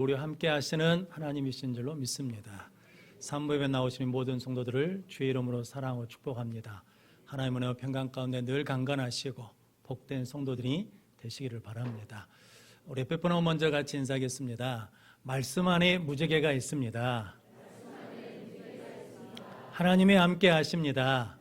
우리와 함께 하시는 하나님이신 줄로 믿습니다. 산부예배 나오시는 모든 성도들을 주의 이름으로 사랑하고 축복합니다. 하나님의 은혜와 평강 가운데 늘 강건하시고 복된 성도들이 되시기를 바랍니다. 우리 옆에 분하고 먼저 같이 인사하겠습니다. 말씀 안에 무지개가 있습니다. 하나님이 함께 하십니다.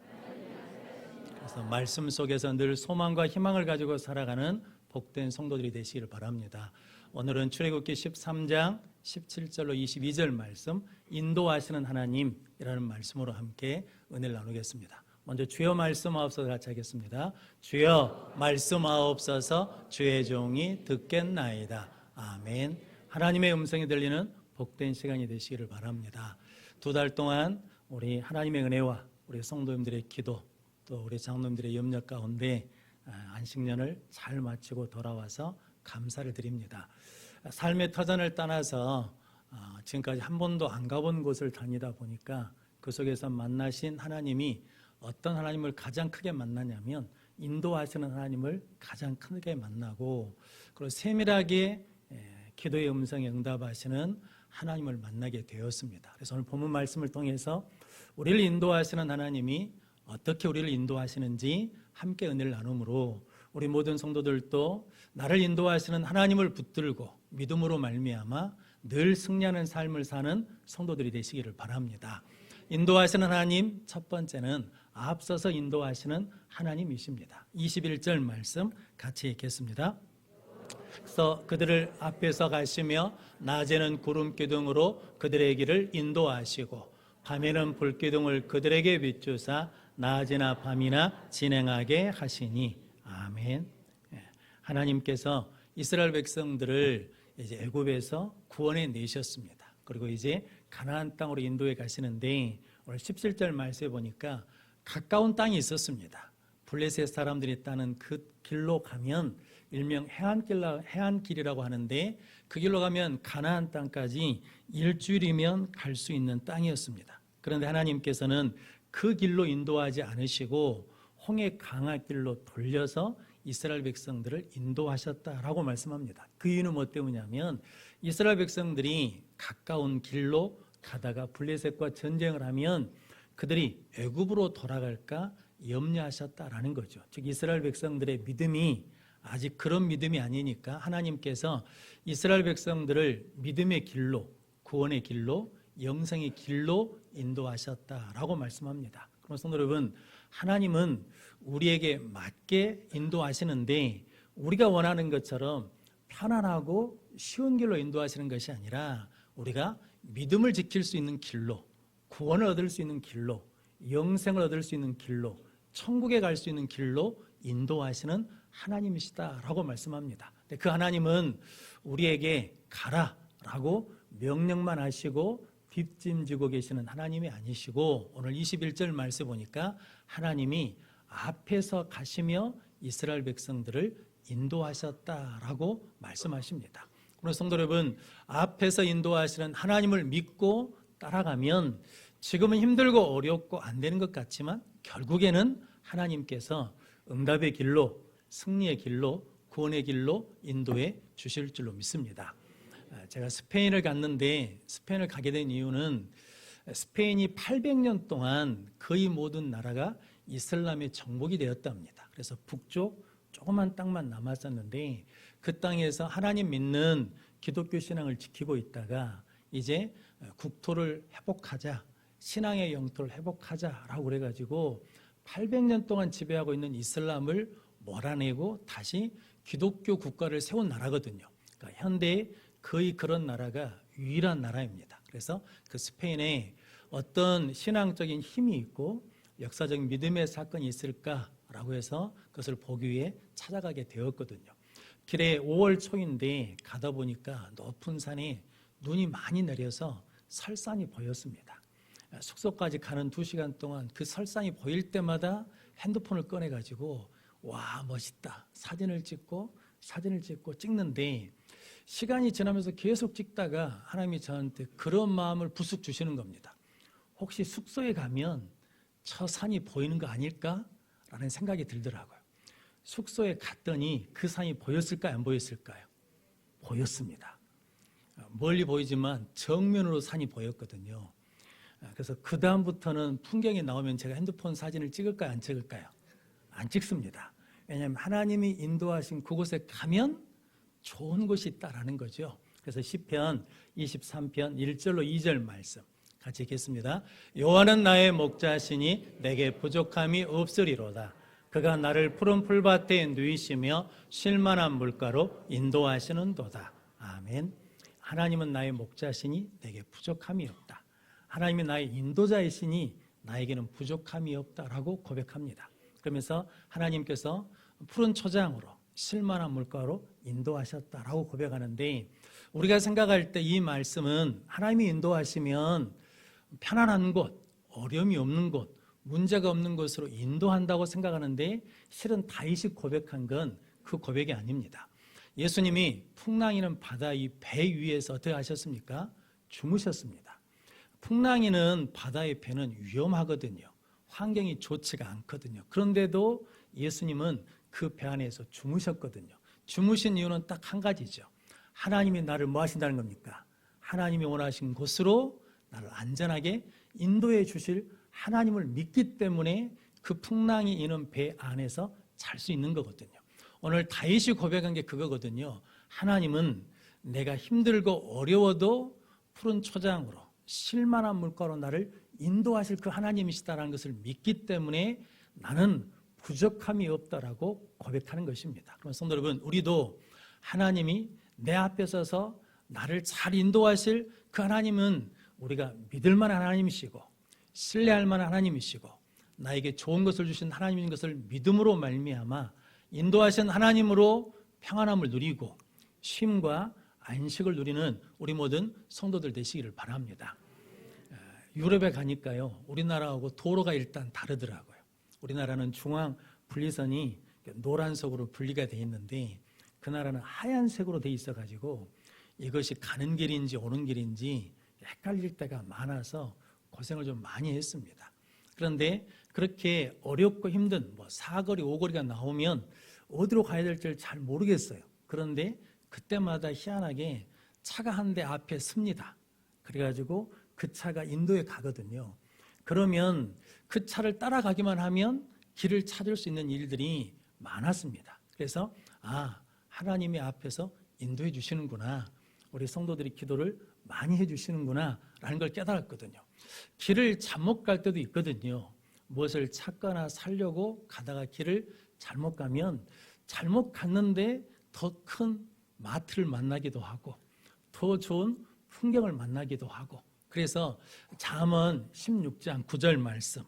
그래서 말씀 속에서 늘 소망과 희망을 가지고 살아가는 복된 성도들이 되시기를 바랍니다. 오늘은 출애굽기 13장 17절로 22절 말씀, 인도하시는 하나님이라는 말씀으로 함께 은혜를 나누겠습니다. 먼저 주여 말씀하옵소서 같이 하겠습니다. 주여 말씀하옵소서, 주의 종이 듣겠나이다. 아멘. 하나님의 음성이 들리는 복된 시간이 되시기를 바랍니다. 2달 동안 우리 하나님의 은혜와 우리 성도님들의 기도, 또 우리 장로님들의 염려 가운데 안식년을 잘 마치고 돌아와서 감사를 드립니다. 삶의 터전을 떠나서 지금까지 한 번도 안 가본 곳을 다니다 보니까 그 속에서 만나신 하나님이 어떤 하나님을 가장 크게 만나냐면 인도하시는 하나님을 가장 크게 만나고, 그리고 세밀하게 기도의 음성에 응답하시는 하나님을 만나게 되었습니다. 그래서 오늘 본문 말씀을 통해서 우리를 인도하시는 하나님이 어떻게 우리를 인도하시는지 함께 은혜를 나눔으로 우리 모든 성도들도 나를 인도하시는 하나님을 붙들고 믿음으로 말미암아 늘 승리하는 삶을 사는 성도들이 되시기를 바랍니다. 인도하시는 하나님, 첫 번째는 앞서서 인도하시는 하나님이십니다. 21절 말씀 같이 읽겠습니다. 그래서 그들을 앞에서 가시며 낮에는 구름 기둥으로 그들의 길을 인도하시고 밤에는 불 기둥을 그들에게 비추사 낮이나 밤이나 진행하게 하시니. 아멘. 하나님께서 이스라엘 백성들을 이제 애굽에서 구원해 내셨습니다. 그리고 이제 가나안 땅으로 인도해 가시는데 오늘 17절 말씀에 보니까 가까운 땅이 있었습니다. 블레셋 사람들이 따는 그 길로 가면 일명 해안길이라고 하는데, 그 길로 가면 가나안 땅까지 일주일이면 갈 수 있는 땅이었습니다. 그런데 하나님께서는 그 길로 인도하지 않으시고 홍해 강화길로 돌려서 이스라엘 백성들을 인도하셨다라고 말씀합니다. 그 이유는 뭐 때문이냐면 이스라엘 백성들이 가까운 길로 가다가 블레셋과 전쟁을 하면 그들이 애굽으로 돌아갈까 염려하셨다라는 거죠. 즉 이스라엘 백성들의 믿음이 아직 그런 믿음이 아니니까 하나님께서 이스라엘 백성들을 믿음의 길로, 구원의 길로, 영생의 길로 인도하셨다라고 말씀합니다. 그럼 성도 여러분, 하나님은 우리에게 맞게 인도하시는데 우리가 원하는 것처럼 편안하고 쉬운 길로 인도하시는 것이 아니라 우리가 믿음을 지킬 수 있는 길로, 구원을 얻을 수 있는 길로, 영생을 얻을 수 있는 길로, 천국에 갈 수 있는 길로 인도하시는 하나님이시다라고 말씀합니다. 그 하나님은 우리에게 가라라고 명령만 하시고 뒷짐지고 계시는 하나님이 아니시고, 오늘 21절 말씀 보니까 하나님이 앞에서 가시며 이스라엘 백성들을 인도하셨다라고 말씀하십니다. 그럼 성도 여러분, 앞에서 인도하시는 하나님을 믿고 따라가면 지금은 힘들고 어렵고 안 되는 것 같지만 결국에는 하나님께서 응답의 길로, 승리의 길로, 구원의 길로 인도해 주실 줄로 믿습니다. 제가 스페인을 갔는데, 스페인을 가게 된 이유는 스페인이 800년 동안 거의 모든 나라가 이슬람의 정복이 되었답니다. 그래서 북쪽 조그만 땅만 남았었는데 그 땅에서 하나님 믿는 기독교 신앙을 지키고 있다가 이제 국토를 회복하자, 신앙의 영토를 회복하자라고 그래가지고 800년 동안 지배하고 있는 이슬람을 몰아내고 다시 기독교 국가를 세운 나라거든요. 그러니까 현대에 거의 그런 나라가 유일한 나라입니다. 그래서 그 스페인에 어떤 신앙적인 힘이 있고 역사적인 믿음의 사건이 있을까라고 해서 그것을 보기 위해 찾아가게 되었거든요. 길에 5월 초인데 가다 보니까 높은 산에 눈이 많이 내려서 설산이 보였습니다. 숙소까지 가는 2시간 동안 그 설산이 보일 때마다 핸드폰을 꺼내가지고 와 멋있다 사진을 찍고 찍는데, 시간이 지나면서 계속 찍다가 하나님이 저한테 그런 마음을 부숙 주시는 겁니다. 혹시 숙소에 가면 저 산이 보이는 거 아닐까라는 생각이 들더라고요. 숙소에 갔더니 그 산이 보였을까요? 안 보였을까요? 보였습니다. 멀리 보이지만 정면으로 산이 보였거든요. 그래서 그 다음부터는 풍경이 나오면 제가 핸드폰 사진을 찍을까요, 안 찍을까요? 안 찍습니다. 왜냐하면 하나님이 인도하신 그곳에 가면 좋은 곳이 있다라는 거죠. 그래서 시편 23편 1절로 2절 말씀 같이 읽겠습니다. 여호와는 나의 목자시니 내게 부족함이 없으리로다. 그가 나를 푸른 풀밭에 누이시며 쉴만한 물가로 인도하시는도다. 아멘. 하나님은 나의 목자시니 내게 부족함이 없다. 하나님이 나의 인도자이시니 나에게는 부족함이 없다라고 고백합니다. 그러면서 하나님께서 푸른 초장으로 쉴만한 물가로 인도하셨다라고 고백하는데, 우리가 생각할 때 이 말씀은 하나님이 인도하시면 편안한 곳, 어려움이 없는 곳, 문제가 없는 곳으로 인도한다고 생각하는데, 실은 다윗이 고백한 건 그 고백이 아닙니다. 예수님이 풍랑이는 바다 이 배 위에서 어떻게 하셨습니까? 주무셨습니다. 풍랑이는 바다의 배는 위험하거든요. 환경이 좋지가 않거든요. 그런데도 예수님은 그 배 안에서 주무셨거든요. 주무신 이유는 딱 한 가지죠. 하나님이 나를 뭐 하신다는 겁니까? 하나님이 원하신 곳으로 나를 안전하게 인도해 주실 하나님을 믿기 때문에 그 풍랑이 있는 배 안에서 잘 수 있는 거거든요. 오늘 다윗이 고백한 게 그거거든요. 하나님은 내가 힘들고 어려워도 푸른 초장으로 쉴만한 물가로 나를 인도하실 그 하나님이시다라는 것을 믿기 때문에 나는 부족함이 없다라고 고백하는 것입니다. 그럼 성도 여러분, 우리도 하나님이 내 앞에 서서 나를 잘 인도하실 그 하나님은 우리가 믿을 만한 하나님이시고 신뢰할 만한 하나님이시고 나에게 좋은 것을 주신 하나님인 것을 믿음으로 말미암아 인도하신 하나님으로 평안함을 누리고 쉼과 안식을 누리는 우리 모든 성도들 되시기를 바랍니다. 유럽에 가니까요, 우리나라하고 도로가 일단 다르더라고요. 우리나라는 중앙 분리선이 노란색으로 분리가 되어 있는데 그 나라는 하얀색으로 되어 있어가지고 이것이 가는 길인지 오는 길인지 헷갈릴 때가 많아서 고생을 좀 많이 했습니다. 그런데 그렇게 어렵고 힘든 사거리, 오거리가 나오면 어디로 가야 될지를 잘 모르겠어요. 그런데 그때마다 희한하게 차가 한 대 앞에 섭니다. 그래가지고 그 차가 인도에 가거든요. 그러면 그 차를 따라가기만 하면 길을 찾을 수 있는 일들이 많았습니다. 그래서 하나님이 앞에서 인도해 주시는구나, 우리 성도들이 기도를 많이 해주시는구나 라는 걸 깨달았거든요. 길을 잘못 갈 때도 있거든요. 무엇을 찾거나 살려고 가다가 길을 잘못 가면 잘못 갔는데 더 큰 마트를 만나기도 하고 더 좋은 풍경을 만나기도 하고, 그래서 잠언 16장 9절 말씀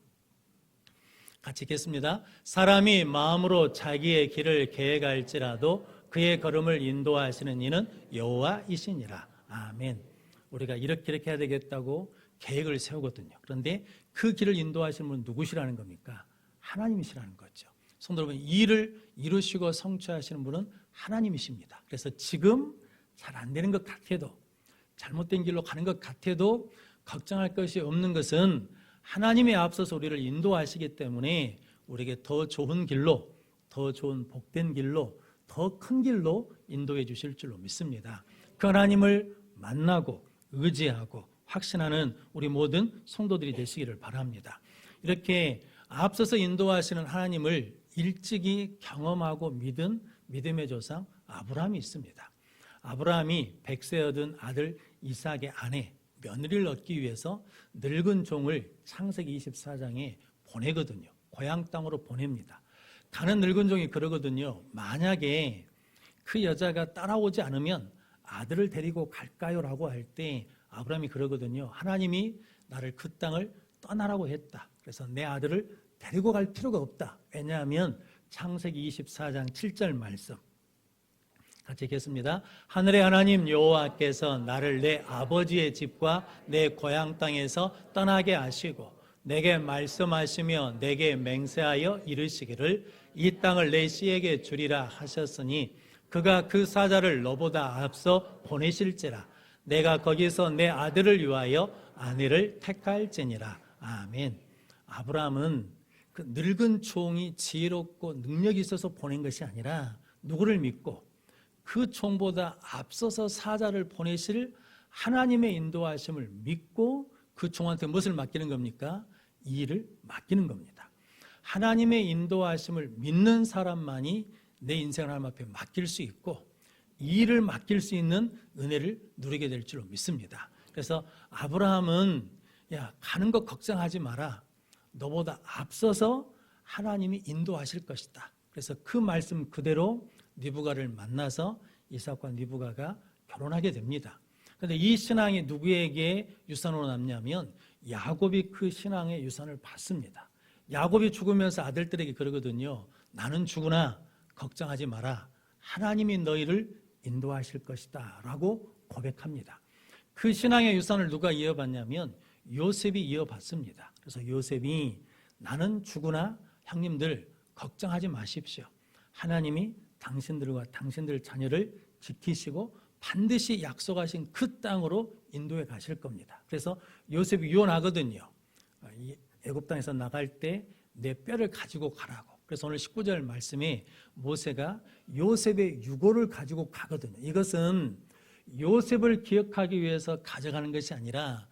같이 읽겠습니다. 사람이 마음으로 자기의 길을 계획할지라도 그의 걸음을 인도하시는 이는 여호와이시니라. 아멘. 우리가 이렇게 해야 되겠다고 계획을 세우거든요. 그런데 그 길을 인도하시는 분은 누구시라는 겁니까? 하나님이시라는 거죠. 성도 여러분, 이 일을 이루시고 성취하시는 분은 하나님이십니다. 그래서 지금 잘 안 되는 것 같아도, 잘못된 길로 가는 것 같아도 걱정할 것이 없는 것은 하나님의 앞서서 우리를 인도하시기 때문에 우리에게 더 좋은 길로, 더 좋은 복된 길로, 더 큰 길로 인도해 주실 줄로 믿습니다. 그 하나님을 만나고 의지하고 확신하는 우리 모든 성도들이 되시기를 바랍니다. 이렇게 앞서서 인도하시는 하나님을 일찍이 경험하고 믿은 믿음의 조상 아브라함이 있습니다. 아브라함이 100세 얻은 아들 이삭의 아내 며느리를 얻기 위해서 늙은 종을 창세기 24장에 보내거든요. 고향 땅으로 보냅니다. 가는 늙은 종이 그러거든요. 만약에 그 여자가 따라오지 않으면 아들을 데리고 갈까요? 라고 할 때 아브라함이 그러거든요. 하나님이 나를 그 땅을 떠나라고 했다. 그래서 내 아들을 데리고 갈 필요가 없다. 왜냐하면 창세기 24장 7절 말씀 같이 읽겠습니다. 하늘의 하나님 여호와께서 나를 내 아버지의 집과 내 고향 땅에서 떠나게 하시고 내게 말씀하시며 내게 맹세하여 이르시기를 이 땅을 내 씨에게 주리라 하셨으니 그가 그 사자를 너보다 앞서 보내실지라. 내가 거기서 내 아들을 위하여 아내를 택할지니라. 아멘. 아브라함은 그 늙은 종이 지혜롭고 능력이 있어서 보낸 것이 아니라 누구를 믿고 그 종보다 앞서서 사자를 보내실 하나님의 인도하심을 믿고 그 종한테 무엇을 맡기는 겁니까? 이 일을 맡기는 겁니다. 하나님의 인도하심을 믿는 사람만이 내 인생을 하나님 앞에 맡길 수 있고 이 일을 맡길 수 있는 은혜를 누리게 될 줄로 믿습니다. 그래서 아브라함은 야, 가는 것 걱정하지 마라. 너보다 앞서서 하나님이 인도하실 것이다. 그래서 그 말씀 그대로 리브가를 만나서 이삭과 리브가가 결혼하게 됩니다. 그런데 이 신앙이 누구에게 유산으로 남냐면 야곱이 그 신앙의 유산을 받습니다. 야곱이 죽으면서 아들들에게 그러거든요. 나는 죽으나 걱정하지 마라. 하나님이 너희를 인도하실 것이다 라고 고백합니다. 그 신앙의 유산을 누가 이어받냐면 요셉이 이어받습니다. 그래서 요셉이 나는 죽으나 형님들 걱정하지 마십시오. 하나님이 당신들과 당신들 자녀를 지키시고 반드시 약속하신 그 땅으로 인도해 가실 겁니다. 그래서 요셉이 유언하거든요. 애굽 땅에서 나갈 때 내 뼈를 가지고 가라고. 그래서 오늘 19절 말씀에 모세가 요셉의 유고를 가지고 가거든요. 이것은 요셉을 기억하기 위해서 가져가는 것이 아니라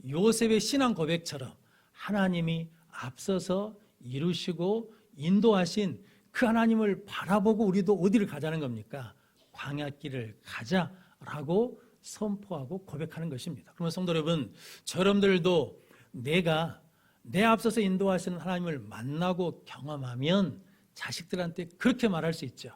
요셉의 신앙 고백처럼 하나님이 앞서서 이루시고 인도하신 그 하나님을 바라보고 우리도 어디를 가자는 겁니까? 광야길을 가자라고 선포하고 고백하는 것입니다. 그러면 성도 여러분, 저 여러분들도 내가 내 앞서서 인도하시는 하나님을 만나고 경험하면 자식들한테 그렇게 말할 수 있죠.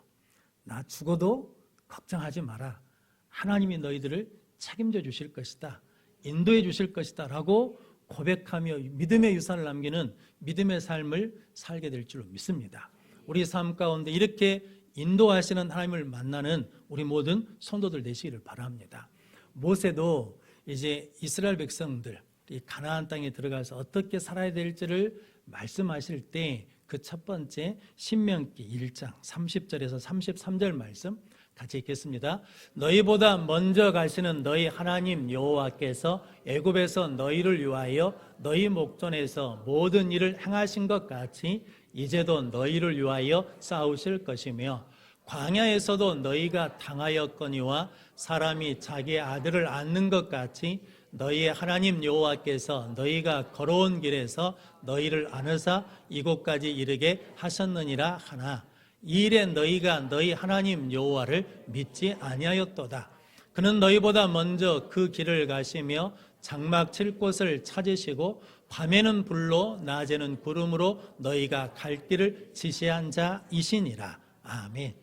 나 죽어도 걱정하지 마라. 하나님이 너희들을 책임져 주실 것이다. 인도해 주실 것이다 라고 고백하며 믿음의 유산을 남기는 믿음의 삶을 살게 될 줄로 믿습니다. 우리 삶 가운데 이렇게 인도하시는 하나님을 만나는 우리 모든 성도들 되시기를 바랍니다. 모세도 이제 이스라엘 백성들 이 가나안 땅에 들어가서 어떻게 살아야 될지를 말씀하실 때 그 첫 번째 신명기 1장 30절에서 33절 말씀 같이 읽겠습니다. 너희보다 먼저 가시는 너희 하나님 여호와께서 애굽에서 너희를 위하여 너희 목전에서 모든 일을 행하신 것 같이 이제도 너희를 위하여 싸우실 것이며 광야에서도 너희가 당하였거니와 사람이 자기의 아들을 안는 것 같이 너희의 하나님 여호와께서 너희가 걸어온 길에서 너희를 안으사 이곳까지 이르게 하셨느니라 하나 이 일에 너희가 너희 하나님 여호와를 믿지 아니하였도다. 그는 너희보다 먼저 그 길을 가시며 장막 칠 곳을 찾으시고 밤에는 불로 낮에는 구름으로 너희가 갈 길을 지시한 자이시니라. 아멘.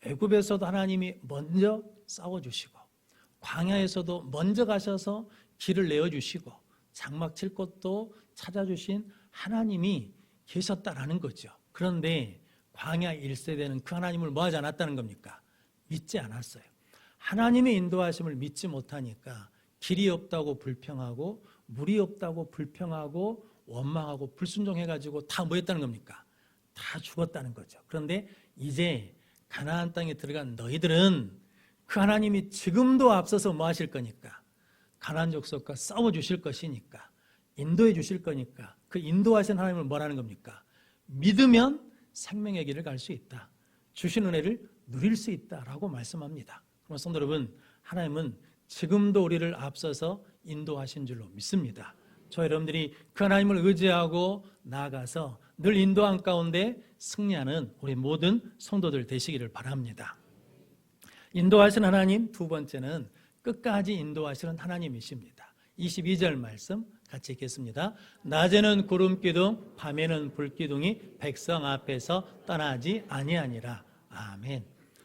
애굽에서도 하나님이 먼저 싸워주시고 광야에서도 먼저 가셔서 길을 내어주시고 장막 칠 곳도 찾아주신 하나님이 계셨다라는 거죠. 그런데 광야 1세대는 그 하나님을 뭐하지 않았다는 겁니까? 믿지 않았어요. 하나님의 인도하심을 믿지 못하니까 길이 없다고 불평하고 물이 없다고 불평하고 원망하고 불순종해가지고 다 뭐 했다는 겁니까? 다 죽었다는 거죠. 그런데 이제 가나안 땅에 들어간 너희들은 그 하나님이 지금도 앞서서 뭐 하실 거니까 가나안 족속과 싸워주실 것이니까 인도해 주실 거니까 그 인도하신 하나님을 뭐라는 겁니까? 믿으면 생명의 길을 갈 수 있다. 주신 은혜를 누릴 수 있다라고 말씀합니다. 그럼 성도 여러분, 하나님은 지금도 우리를 앞서서 인도하신 줄로 믿습니다. 저 여러분들이 그 하나님을 의지하고 나아가서 늘 인도한 가운데 승리하는 우리 모든 성도들 되시기를 바랍니다. 인도하시는 하나님 두 번째는 끝까지 인도하시는 하나님이십니다. 22절 말씀 같이 읽겠습니다. 낮에는 구름기둥 밤에는 불기둥이 백성 앞에서 떠나지 아니하니라. 아멘.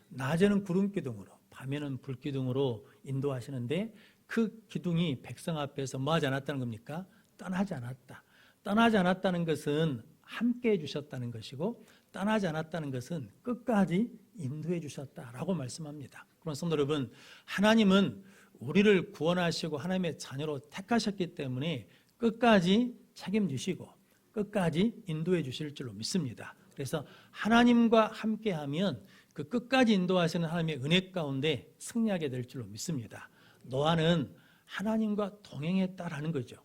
낮에는 구름기둥으로 밤에는 불기둥으로 인도하시는데 그 기둥이 백성 앞에서 뭐하지 않았다는 겁니까? 떠나지 않았다. 떠나지 않았다는 것은 함께 해주셨다는 것이고 떠나지 않았다는 것은 끝까지 인도해 주셨다라고 말씀합니다. 그럼 성도 여러분, 하나님은 우리를 구원하시고 하나님의 자녀로 택하셨기 때문에 끝까지 책임지시고 끝까지 인도해 주실 줄로 믿습니다. 그래서 하나님과 함께하면 그 끝까지 인도하시는 하나님의 은혜 가운데 승리하게 될 줄로 믿습니다. 노아는 하나님과 동행했다라는 거죠.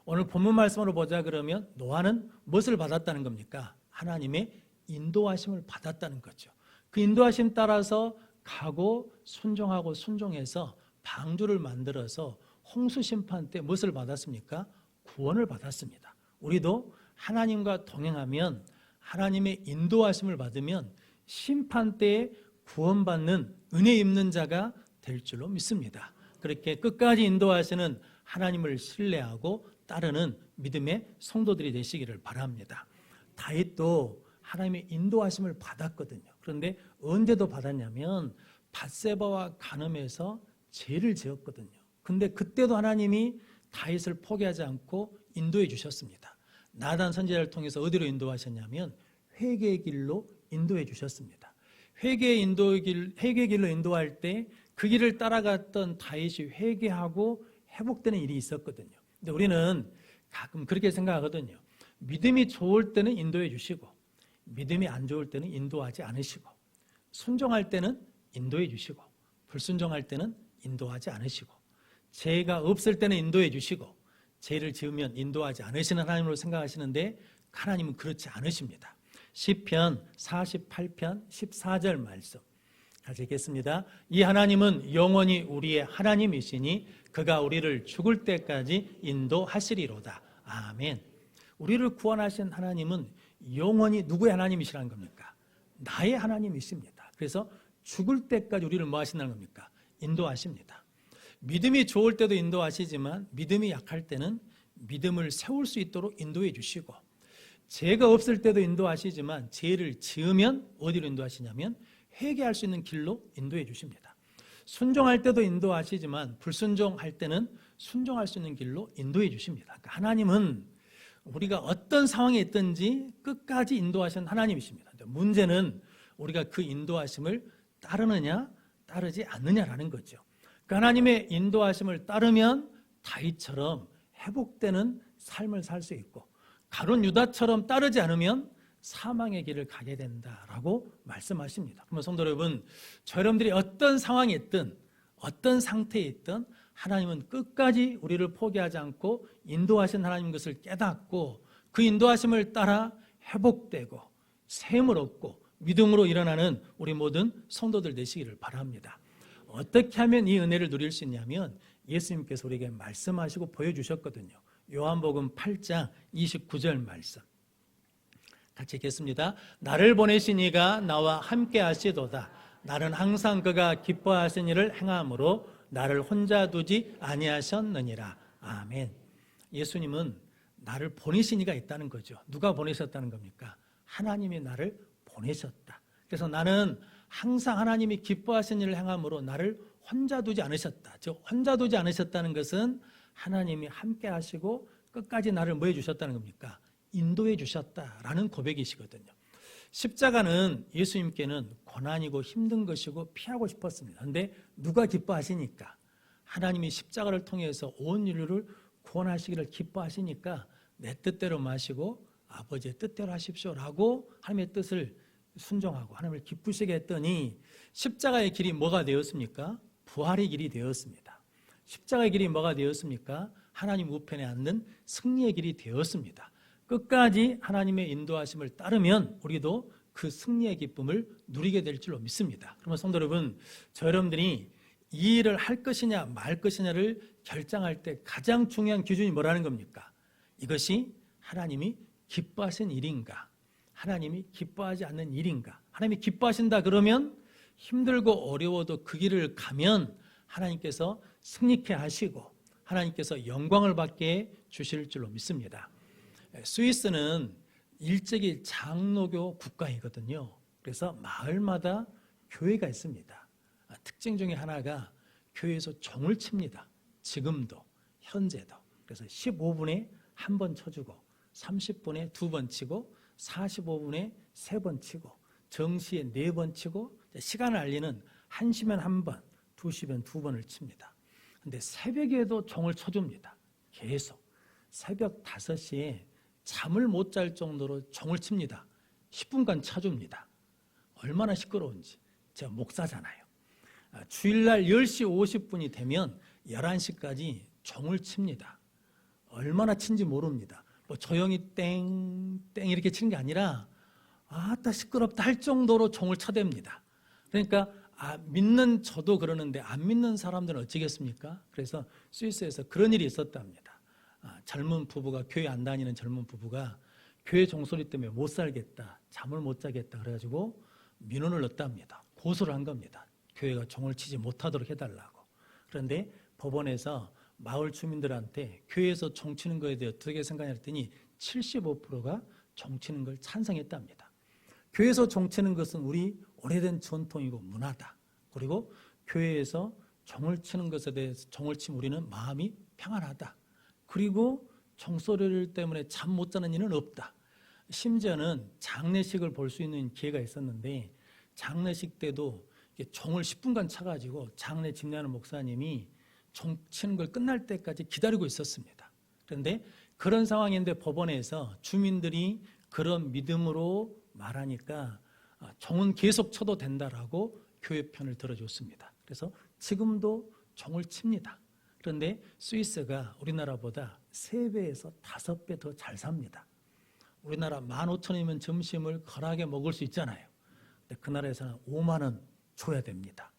오늘 본문 말씀으로 보자 그러면 노아는 무엇을 받았다는 겁니까? 하나님의 인도하심을 받았다는 거죠. 그 인도하심 따라서 가고 순종하고 순종해서 방주를 만들어서 홍수 심판 때 무엇을 받았습니까? 구원을 받았습니다. 우리도 하나님과 동행하면, 하나님의 인도하심을 받으면 심판 때에 구원받는 은혜 입는 자가 될 줄로 믿습니다. 그렇게 끝까지 인도하시는 하나님을 신뢰하고 따르는 믿음의 성도들이 되시기를 바랍니다. 다윗도 하나님의 인도하심을 받았거든요. 그런데 언제도 받았냐면 밧세바와 간음해서 죄를 지었거든요. 근데 그때도 하나님이 다윗을 포기하지 않고 인도해 주셨습니다. 나단 선지자를 통해서 어디로 인도하셨냐면 회개의 길로 인도해 주셨습니다. 회개의 길로 인도할 때 그 길을 따라갔던 다윗이 회개하고 회복되는 일이 있었거든요. 근데 우리는 가끔 그렇게 생각하거든요. 믿음이 좋을 때는 인도해 주시고, 믿음이 안 좋을 때는 인도하지 않으시고, 순종할 때는 인도해 주시고, 불순종할 때는 인도하지 않으시고, 죄가 없을 때는 인도해 주시고, 죄를 지으면 인도하지 않으시는 하나님으로 생각하시는데 하나님은 그렇지 않으십니다. 시편 48편 14절 말씀 같이 읽겠습니다. 이 하나님은 영원히 우리의 하나님이시니 그가 우리를 죽을 때까지 인도하시리로다. 아멘. 우리를 구원하신 하나님은 영원히 누구의 하나님이시라는 겁니까? 나의 하나님이십니다. 그래서 죽을 때까지 우리를 뭐 하신다는 겁니까? 인도하십니다. 믿음이 좋을 때도 인도하시지만 믿음이 약할 때는 믿음을 세울 수 있도록 인도해 주시고, 죄가 없을 때도 인도하시지만 죄를 지으면 어디로 인도하시냐면 회개할 수 있는 길로 인도해 주십니다. 순종할 때도 인도하시지만 불순종할 때는 순종할 수 있는 길로 인도해 주십니다. 그러니까 하나님은 우리가 어떤 상황에 있든지 끝까지 인도하시는 하나님이십니다. 문제는 우리가 그 인도하심을 따르느냐 따르지 않느냐라는 거죠. 그 하나님의 인도하심을 따르면 다윗처럼 회복되는 삶을 살 수 있고, 가룟 유다처럼 따르지 않으면 사망의 길을 가게 된다라고 말씀하십니다. 그러면 성도 여러분, 저 여러분들이 어떤 상황에 있든 어떤 상태에 있든 하나님은 끝까지 우리를 포기하지 않고 인도하신 하나님 것을 깨닫고 그 인도하심을 따라 회복되고 샘을 얻고 믿음으로 일어나는 우리 모든 성도들 되시기를 바랍니다. 어떻게 하면 이 은혜를 누릴 수 있냐면 예수님께서 우리에게 말씀하시고 보여주셨거든요. 요한복음 8장 29절 말씀 같이 읽겠습니다. 나를 보내신 이가 나와 함께 하시도다. 나는 항상 그가 기뻐하신 일을 행함으로 나를 혼자 두지 아니하셨느니라. 아멘. 예수님은 나를 보내신 이가 있다는 거죠. 누가 보내셨다는 겁니까? 하나님이 나를 보내셨다. 그래서 나는 항상 하나님이 기뻐하신 일을 행함으로 나를 혼자 두지 않으셨다. 즉 혼자 두지 않으셨다는 것은 하나님이 함께 하시고 끝까지 나를 뭐 해주셨다는 겁니까? 인도해 주셨다라는 고백이시거든요. 십자가는 예수님께는 고난이고 힘든 것이고 피하고 싶었습니다. 그런데 누가 기뻐하시니까? 하나님이 십자가를 통해서 온 인류를 구원하시기를 기뻐하시니까 내 뜻대로 마시고 아버지의 뜻대로 하십시오라고 하나님의 뜻을 순종하고 하나님을 기쁘시게 했더니 십자가의 길이 뭐가 되었습니까? 부활의 길이 되었습니다. 십자가의 길이 뭐가 되었습니까? 하나님 우편에 앉는 승리의 길이 되었습니다. 끝까지 하나님의 인도하심을 따르면 우리도 그 승리의 기쁨을 누리게 될 줄로 믿습니다. 그러면 성도 여러분, 저 여러분들이 이 일을 할 것이냐 말 것이냐를 결정할 때 가장 중요한 기준이 뭐라는 겁니까? 이것이 하나님이 기뻐하신 일인가? 하나님이 기뻐하지 않는 일인가? 하나님이 기뻐하신다 그러면 힘들고 어려워도 그 길을 가면 하나님께서 승리케 하시고 하나님께서 영광을 받게 주실 줄로 믿습니다. 스위스는 일제기 장로교 국가이거든요. 그래서 마을마다 교회가 있습니다. 특징 중에 하나가 교회에서 종을 칩니다. 지금도 현재도. 그래서 15분에 한 번 쳐주고 30분에 2번 치고 45분에 3번 치고 정시에 4번 치고 시간을 알리는 1시면 1번, 2시면 2번을 칩니다. 근데 새벽에도 종을 쳐줍니다. 계속. 새벽 5시에 잠을 못 잘 정도로 종을 칩니다. 10분간 쳐줍니다. 얼마나 시끄러운지. 제가 목사잖아요. 주일날 10시 50분이 되면 11시까지 종을 칩니다. 얼마나 친지 모릅니다. 뭐 조용히 땡땡 이렇게 치는 게 아니라 아따 시끄럽다 할 정도로 종을 쳐댑니다. 그러니까 믿는 저도 그러는데 안 믿는 사람들은 어찌겠습니까? 그래서 스위스에서 그런 일이 있었답니다. 젊은 부부가, 교회 안 다니는 젊은 부부가 교회 종소리 때문에 못 살겠다, 잠을 못 자겠다 그래가지고 민원을 넣었답니다. 고소를 한 겁니다. 교회가 종을 치지 못하도록 해달라고. 그런데 법원에서 마을 주민들한테 교회에서 종 치는 거에 대해 어떻게 생각하냐 했더니 75%가 종 치는 걸 찬성했답니다. 교회에서 종 치는 것은 우리 오래된 전통이고 문화다. 그리고 교회에서 종을 치는 것에 대해서 종을 치면 우리는 마음이 평안하다. 그리고 종소리 때문에 잠 못 자는 일은 없다. 심지어는 장례식을 볼 수 있는 기회가 있었는데 장례식 때도 종을 10분간 쳐가지고 장례 집례하는 목사님이 종 치는 걸 끝날 때까지 기다리고 있었습니다. 그런데 그런 상황인데 법원에서 주민들이 그런 믿음으로 말하니까 종은 계속 쳐도 된다라고 교회 편을 들어줬습니다. 그래서 지금도 종을 칩니다. 그런데 스위스가 우리나라보다 3배에서 5배 더 잘 삽니다. 우리나라 15,000원이면 점심을 거하게 먹을 수 있잖아요. 근데 그 나라에서는 5만 원 줘야 됩니다.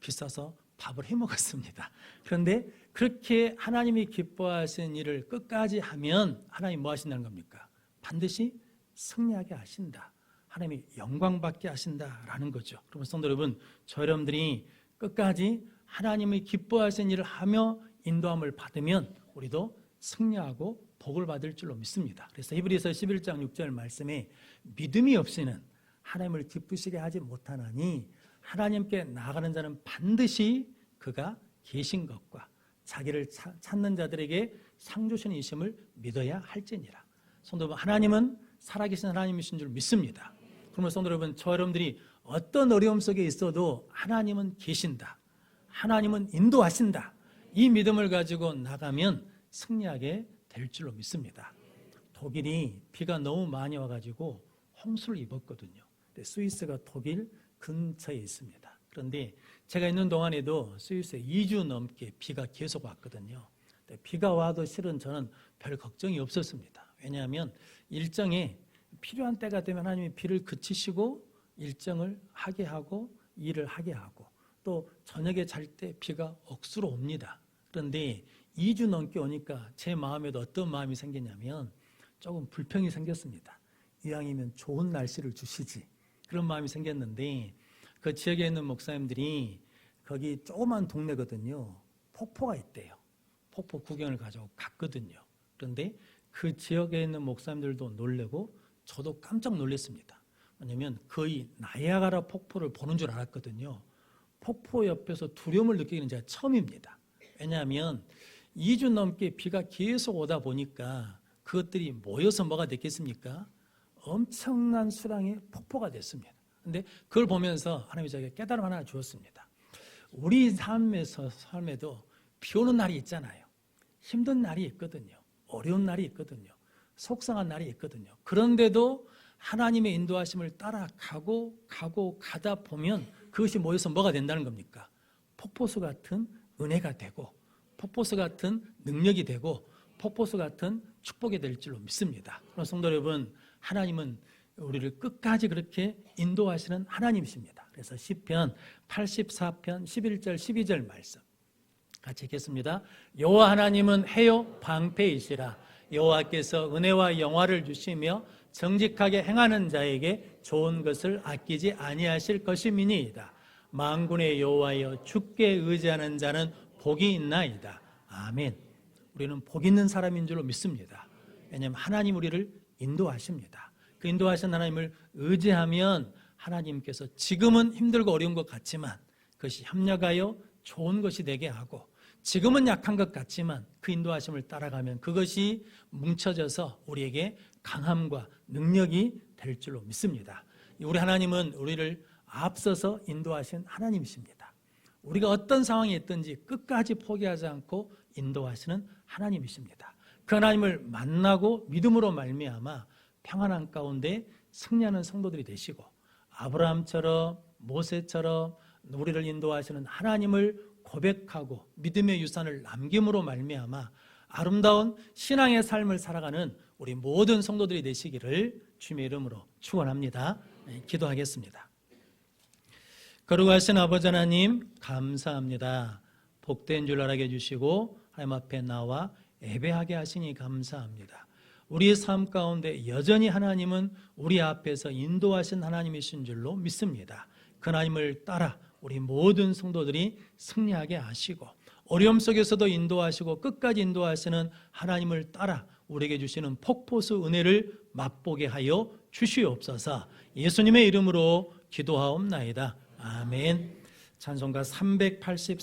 비싸서 밥을 해 먹었습니다. 그런데 그렇게 하나님이 기뻐하시는 일을 끝까지 하면 하나님 뭐 하신다는 겁니까? 반드시 승리하게 하신다. 하나님이 영광받게 하신다라는 거죠. 그러면 성도 여러분, 저 여러분들이 끝까지 하나님이 기뻐하시는 일을 하며 인도함을 받으면 우리도 승리하고 복을 받을 줄로 믿습니다. 그래서 히브리서 11장 6절 말씀에 믿음이 없이는 하나님을 기쁘시게 하지 못하나니 하나님께 나아가는 자는 반드시 그가 계신 것과 자기를 찾는 자들에게 상 주시는 이심을 믿어야 할지니라. 성도 여러분, 하나님은 살아계신 하나님이신 줄 믿습니다. 그러면 성도 여러분, 저 여러분들이 어떤 어려움 속에 있어도 하나님은 계신다, 하나님은 인도하신다, 이 믿음을 가지고 나가면 승리하게 될 줄로 믿습니다. 독일이 비가 너무 많이 와가지고 홍수를 입었거든요. 스위스가 독일 근처에 있습니다. 그런데 제가 있는 동안에도 스위스에 2주 넘게 비가 계속 왔거든요. 비가 와도 실은 저는 별 걱정이 없었습니다. 왜냐하면 일정에 필요한 때가 되면 하나님이 비를 그치시고 일정을 하게 하고 일을 하게 하고 또 저녁에 잘 때 비가 억수로 옵니다. 그런데 2주 넘게 오니까 제 마음에도 어떤 마음이 생겼냐면 조금 불평이 생겼습니다. 이왕이면 좋은 날씨를 주시지, 그런 마음이 생겼는데 그 지역에 있는 목사님들이 거기 조그만 동네거든요. 폭포가 있대요. 폭포 구경을 가지고 갔거든요. 그런데 그 지역에 있는 목사님들도 놀래고 저도 깜짝 놀랐습니다. 왜냐하면 거의 나이아가라 폭포를 보는 줄 알았거든요. 폭포 옆에서 두려움을 느끼는 제가 처음입니다. 왜냐하면 2주 넘게 비가 계속 오다 보니까 그것들이 모여서 뭐가 됐겠습니까? 엄청난 수량의 폭포가 됐습니다. 그런데 그걸 보면서 하나님이 저에게 깨달음 하나 주었습니다. 우리 삶에도 비 오는 날이 있잖아요. 힘든 날이 있거든요. 어려운 날이 있거든요. 속상한 날이 있거든요. 그런데도 하나님의 인도하심을 가다 보면 그것이 모여서 뭐가 된다는 겁니까? 폭포수 같은 은혜가 되고 폭포수 같은 능력이 되고 폭포수 같은 축복이 될 줄로 믿습니다. 그럼 성도 여러분, 하나님은 우리를 끝까지 그렇게 인도하시는 하나님이십니다. 그래서 시편 84편 11절 12절 말씀 같이 읽겠습니다. 여호와 하나님은 해요 방패이시라. 여호와께서 은혜와 영화를 주시며 정직하게 행하는 자에게 좋은 것을 아끼지 아니하실 것임이니이다. 만군의 여호와여, 주께 의지하는 자는 복이 있나이다. 아멘. 우리는 복 있는 사람인 줄로 믿습니다. 왜냐하면 하나님 우리를 인도하십니다. 그 인도하신 하나님을 의지하면 하나님께서 지금은 힘들고 어려운 것 같지만 그것이 협력하여 좋은 것이 되게 하고, 지금은 약한 것 같지만 그 인도하심을 따라가면 그것이 뭉쳐져서 우리에게 강함과 능력이 될 줄로 믿습니다. 우리 하나님은 우리를 앞서서 인도하신 하나님이십니다. 우리가 어떤 상황에 있든지 끝까지 포기하지 않고 인도하시는 하나님이십니다. 그 하나님을 만나고 믿음으로 말미암아 평안한 가운데 승리하는 성도들이 되시고, 아브라함처럼 모세처럼 우리를 인도하시는 하나님을 고백하고 믿음의 유산을 남김으로 말미암아 아름다운 신앙의 삶을 살아가는 우리 모든 성도들이 되시기를 주님의 이름으로 축원합니다. 기도하겠습니다. 거룩하신 아버지 하나님 감사합니다. 복된 줄 알게 해주시고 하나님 앞에 나와 예배하게 하시니 감사합니다. 우리의 삶 가운데 여전히 하나님은 우리 앞에서 인도하신 하나님이신 줄로 믿습니다. 그 하나님을 따라 우리 모든 성도들이 승리하게 하시고 어려움 속에서도 인도하시고 끝까지 인도하시는 하나님을 따라 우리에게 주시는 폭포수 은혜를 맛보게 하여 주시옵소서. 예수님의 이름으로 기도하옵나이다. 아멘. 찬송가 384